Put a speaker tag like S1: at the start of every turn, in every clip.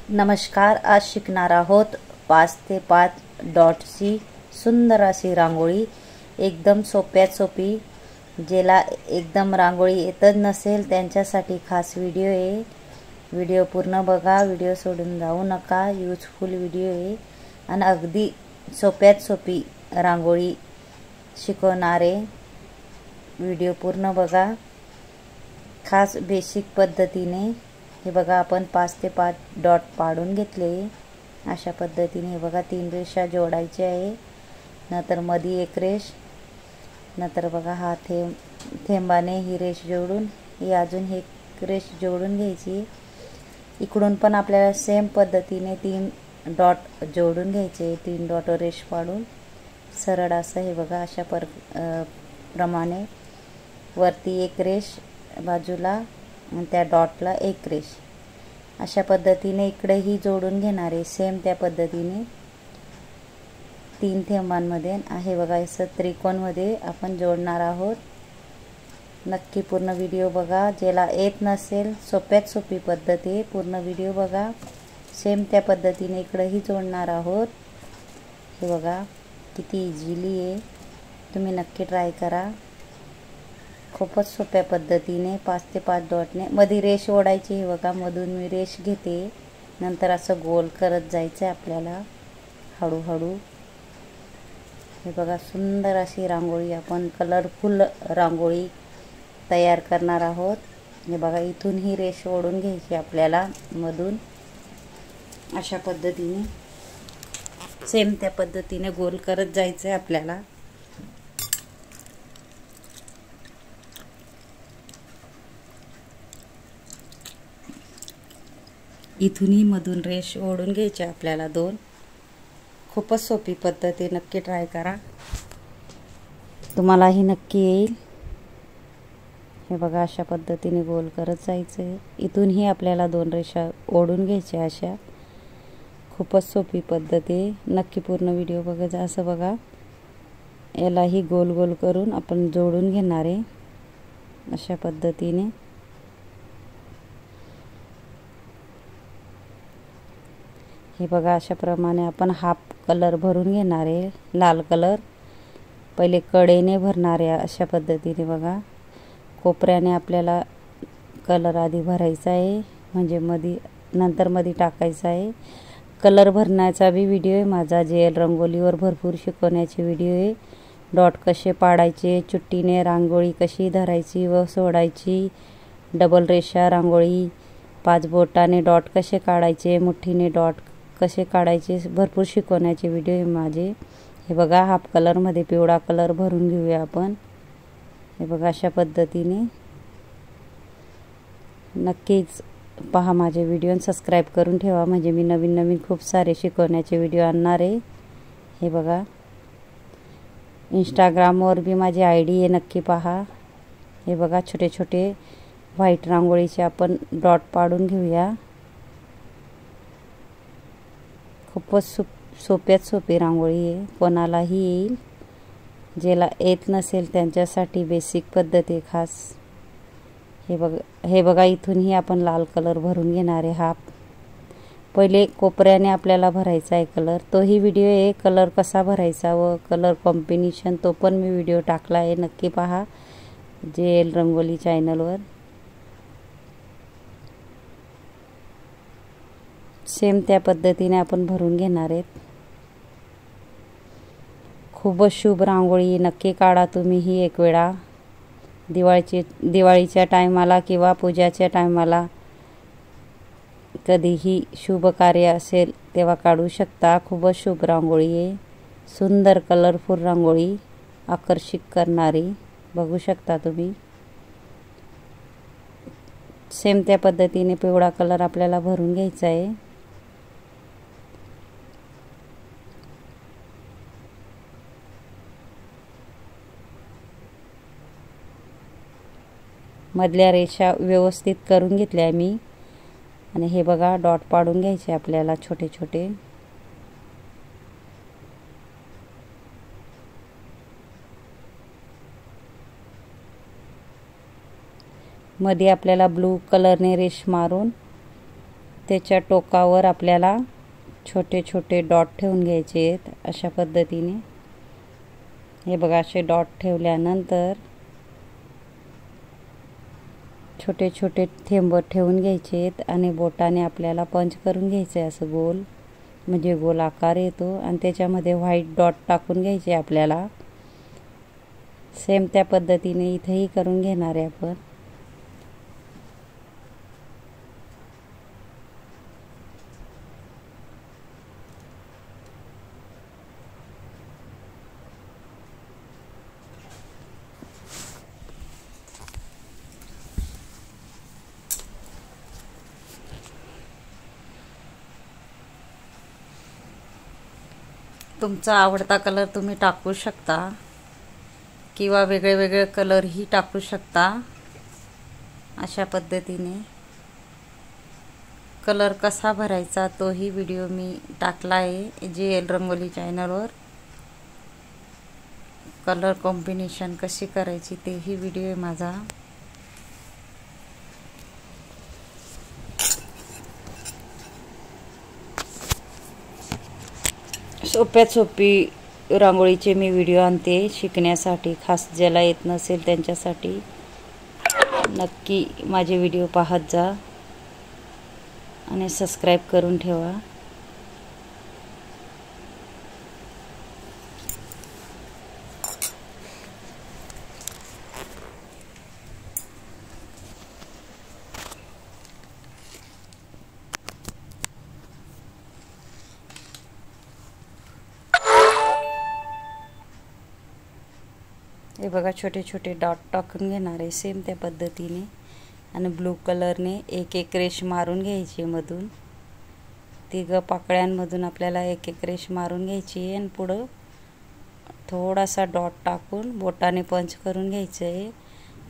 S1: नमस्कार, आज शिकणार आहोत 5 ते 5 डॉटची सुंदर अशी रांगोळी। एकदम सोप्यात सोपी, ज्याला एकदम रांगोळी येतच नसेल त्यांच्यासाठी खास व्हिडिओ आहे। व्हिडिओ पूर्ण बघा, व्हिडिओ सोडून जाऊ नका। यूजफुल व्हिडिओ आहे आणि अगदी सोप्यात सोपी रांगोळी शिकवणारे व्हिडिओ पूर्ण बघा। खास बेसिक पद्धतीने हे बघा, आपण 5 ते 5 डॉट पाडून घेतले। अशा पद्धतीने हे बघा 3 रेषा जोडायच्या आहे। नंतर मध्ये एक रेष, नंतर बघा हा थेंबाने ही रेष जोडून ही अजून ही रेष जोडून घ्यायची। इकडून पण आपल्याला सेम पद्धतीने 3 डॉट जोडून घ्यायचे। 3 डॉट रेष पाडून सरळ असं हे बघा अशा प्रमाणे वरती एक रेष, बाजूला आणि त्या डॉटला एक रेष, अशा पद्धतीने इकडेही जोडून घेणार आहे। सेम त्या पद्धतीने 3 थेंबांमध्ये आहे बघा, असं त्रिकोणमध्ये आपण जोडणार आहोत। नक्की पूर्ण व्हिडिओ बघा। ज्याला येत नसेल, सोप्यात सोपी पद्धत आहे, पूर्ण व्हिडिओ बघा। सेम त्या पद्धतीने इकडेही जोडणार आहोत। हे बघा किती इझिली आहे, तुम्ही नक्की ट्राय करा। खूपच सोप्या पद्धतीने 5 ते 5 डॉटने मध्ये रेष ओढायची। हे बघा, मधून मी रेष घेते, नंतर असं गोल करत जायचं आहे आपल्याला हळूहळू। हे बघा सुंदर अशी रांगोळी, आपण कलरफुल रांगोळी तयार करणार आहोत। हे बघा, इथून ही रेष ओढून घ्यायची आपल्याला मधून, अशा पद्धतीने सेम त्या पद्धतीने गोल करत जायचं आहे आपल्याला। इथूनही मधून रेष ओढून घ्यायची आपल्याला 2। खूपच सोपी पद्धत आहे, नक्की ट्राय करा, तुम्हालाही नक्की येईल। हे बघा अशा पद्धतीने गोल करत जायचं आहे। इथूनही आपल्याला 2 रेषा ओढून घ्यायच्या अशा। खूपच सोपी पद्धत आहे, नक्की पूर्ण व्हिडिओ बघा। असं बघा, यालाही गोल गोल करून आपण जोडून घेणार आहे अशा पद्धतीने। हे बघा अशा प्रमाणे आपण हाफ कलर भरून घेणार आहे, लाल कलर पहिले कडेने भरणार आहे अशा पद्धतीने। बघा, कोपऱ्याने आपल्याला कलर आधी भरायचा आहे, म्हणजे नंतर मध्ये टाकायचा आहे। कलर भरण्याचा बी व्हिडिओ आहे माझा, जेल रंगोलीवर भरपूर शिकवण्याचे व्हिडिओ आहे। डॉट कसे पाडायचे, चुट्टीने रांगोळी कशी धरायची व सोडायची, डबल रेषा रांगोळी, 5 बोटाने डॉट कसे काढायचे, मुठीने डॉट कसे काढायचे, भरपूर शिकवण्याचे व्हिडिओ आहे माझे। हे बघा, हाफ कलरमध्ये पिवळा कलर भरून घेऊया आपण। हे बघा अशा पद्धतीने नक्कीच पहा माझे व्हिडिओ आणि सबस्क्राईब करून ठेवा, म्हणजे मी नवीन नवीन खूप सारे शिकवण्याचे व्हिडिओ आणणार आहे। हे बघा, इंस्टाग्रामवर बी माझी ID आहे, नक्की पहा। हे बघा, छोटे छोटे व्हाईट रांगोळीचे आपण डॉट पाडून घेऊया। खूपच सोप्यात सोपी रांगोळी आहे, कोणालाही येईल। ज्याला येत नसेल त्यांच्यासाठी बेसिक पद्धत आहे खास। हे बघा इथूनही आपण लाल कलर भरून घेणार आहे हाफ। पहिले कोपऱ्याने आपल्याला भरायचा आहे कलर, तोही व्हिडिओ आहे कलर कसा भरायचा व कलर कॉम्बिनेशन, तो पण मी व्हिडिओ टाकला आहे, नक्की पहा जेल रंगोली चॅनलवर। सेम त्या पद्धतीने आपण भरून घेणार आहेत। खूपच शुभ रांगोळी, नक्की काढा तुम्हीही एक वेळा। दिवाळीच्या टायमाला किंवा पूजाच्या टायमाला कधीही शुभ कार्य असेल तेव्हा काढू शकता। खूपच शुभ रांगोळी आहे, सुंदर कलरफुल रांगोळी, आकर्षित करणारी, बघू शकता तुम्ही। सेम त्या पद्धतीने पिवळा कलर आपल्याला भरून घ्यायचा आहे। मधल्या रेषा व्यवस्थित करून घेतल्या मी, आणि हे बघा डॉट पाडून घ्यायचे आपल्याला छोटे छोटे। मध्ये आपल्याला ब्लू कलरने रेष मारून त्याच्या टोकावर आपल्याला छोटे छोटे डॉट ठेवून घ्यायचे आहेत अशा पद्धतीने। हे बघा असे डॉट ठेवल्यानंतर छोटे छोटे थेंब ठेवून घ्यायचे आहेत आणि बोटाने आपल्याला पंच करून घ्यायचं आहे असं गोल, म्हणजे गोल आकार येतो आणि त्याच्यामध्ये व्हाईट डॉट टाकून घ्यायचे आपल्याला। सेम त्या पद्धतीने इथेही करून घेणार आहे आपण। तुमचा आवडता कलर तुम्ही टाकू शकता किंवा वेगळे वेगळे कलरही टाकू शकता। अशा पद्धतीने कलर कसा भरायचा तोही व्हिडिओ मी टाकला आहे JL रंगोली चॅनलवर। कलर कॉम्बिनेशन कशी करायची तेही व्हिडिओ आहे माझा। सोप्यात सोपी रांगोळीचे मी व्हिडिओ आणते शिकण्यासाठी, खास ज्याला येत नसेल त्यांच्यासाठी। नक्की माझे व्हिडिओ पाहत जा आणि सबस्क्राईब करून ठेवा। हे बघा छोटे छोटे डॉट टाकून घेणार आहे सेम त्या पद्धतीने आणि ब्लू कलरने एक एक रेष मारून घ्यायची मधून। तिघ पाकळ्यांमधून आपल्याला एक एक रेष मारून घ्यायची आणि पुढं थोडासा डॉट टाकून बोटाने पंच करून घ्यायचं आहे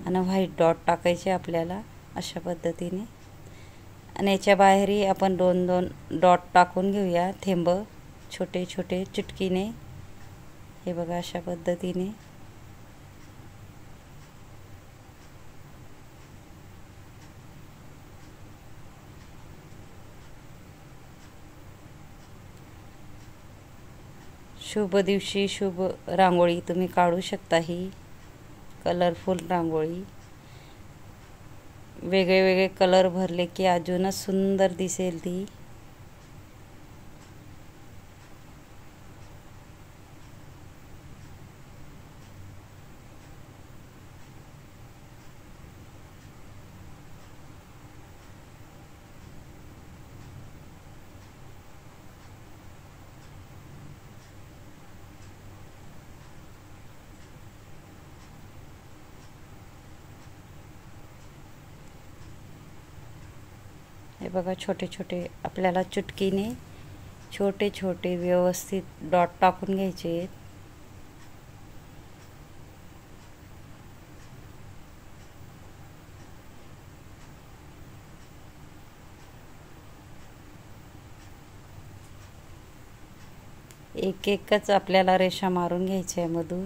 S1: आणि व्हाईट डॉट टाकायचे आपल्याला अशा पद्धतीने। आणि याच्या बाहेरही आपण दोन दोन डॉट टाकून घेऊया थेंब छोटे छोटे चुटकीने। हे बघा अशा पद्धतीने। शुभ दिवशी शुभ रांगोळी तुम्ही काढू शकता। ही कलरफुल रांगोळी वेगळे वेगळे कलर भरले की अजूनच सुंदर दिसेल ती। हे बघा छोटे छोटे आपल्याला चुटकीने छोटे छोटे व्यवस्थित डॉट टाकून घ्यायचे आहेत। एक एकच आपल्याला रेषा मारून घ्यायच्या आहे मधून।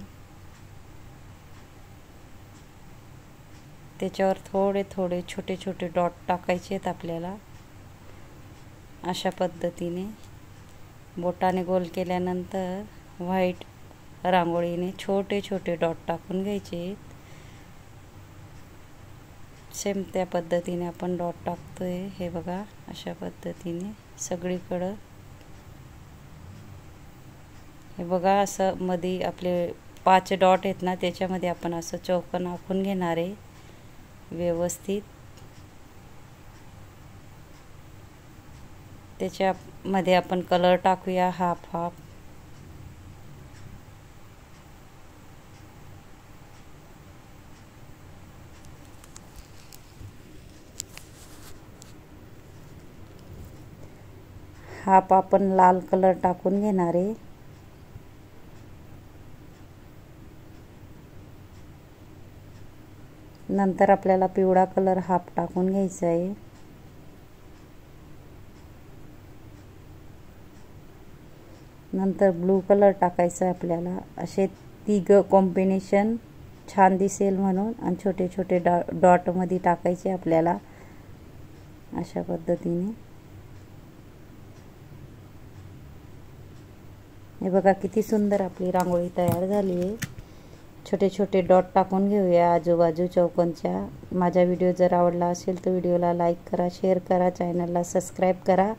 S1: त्याच्यावर थोडे थोडे छोटे छोटे डॉट टाकायचे आहेत आपल्याला अशा पद्धतीने। बोटाने गोल केल्यानंतर व्हाईट रांगोळीने छोटे छोटे डॉट टाकून घ्यायचे आहेत। सेम त्या पद्धतीने आपण डॉट टाकतोय। हे बघा अशा पद्धतीने सगळीकडं। हे बघा असं मध्ये आपले 5 डॉट आहेत ना त्याच्यामध्ये आपण असं चौकोन आखून घेणार आहे व्यवस्थित। त्याच्यामध्ये आपण कलर टाकूया हाफ हाफ। हाफ आपण लाल कलर टाकून घेणार आहे। नंतर आपल्याला पिवळा कलर हाफ टाकून घ्यायचा आहे। नंतर ब्लू कलर टाकायचा आहे आपल्याला। असे तिघ कॉम्बिनेशन छान दिसेल म्हणून आणि छोटे छोटे डॉट मध्ये टाकायचे आपल्याला अशा पद्धतीने। हे बघा किती सुंदर आपली रांगोळी तयार झाली आहे। छोटे छोटे डॉट टाकून घेऊया आजूबाजू चौकोनच्या। माझा व्हिडिओ जर आवडला असेल तर व्हिडिओला लाईक करा, शेअर करा, चॅनलला सबस्क्राईब करा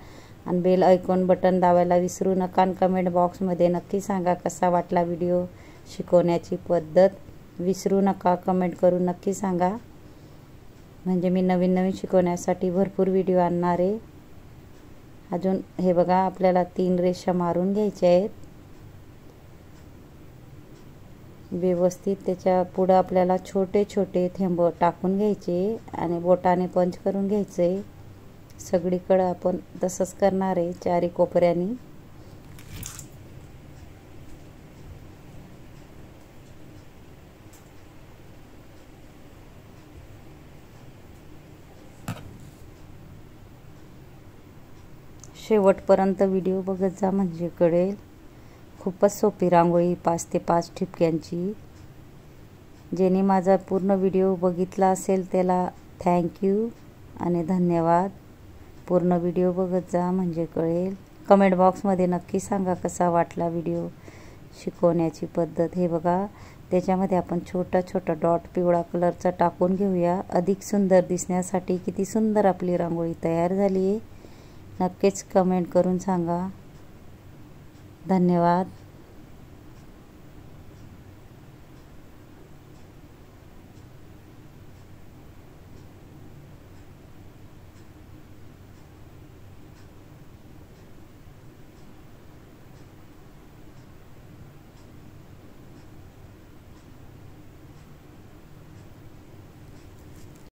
S1: आणि बेल आयकॉन बटन दाबायला विसरू नका। आणि कमेंट बॉक्समध्ये नक्की सांगा कसा वाटला व्हिडिओ, शिकवण्याची पद्धत विसरू नका, कमेंट करून नक्की सांगा। म्हणजे मी नवीन नवीन शिकवण्यासाठी भरपूर व्हिडिओ आणणार आहे। अजून हे बघा आपल्याला 3 रेषा मारून घ्यायच्या आहेत व्यवस्थित। त्याच्या पुढे आपल्याला छोटे छोटे थेंब टाकून घ्यायचे आणि बोटाने पंच करून घ्यायचे। सगळीकडे आपण तसंच करणार आहे चारी कोपऱ्यांनी। शेवटपर्यंत व्हिडिओ बघत जा म्हणजे कळेल। खूपच सोपी रांगोळी 5 ते 5 ठिपक्यांची। ज्याने माझा पूर्ण व्हिडिओ बघितला असेल त्याला थँक्यू आणि धन्यवाद। पूर्ण व्हिडिओ बघत जा म्हणजे कळेल। कमेंट बॉक्समध्ये नक्की सांगा कसा वाटला व्हिडिओ, शिकवण्याची पद्धत। हे बघा त्याच्यामध्ये आपण छोटा छोटा डॉट पिवळा कलरचा टाकून घेऊया अधिक सुंदर दिसण्यासाठी। किती सुंदर आपली रांगोळी तयार झाली आहे। नक्कीच कमेंट करून सांगा। धन्यवाद।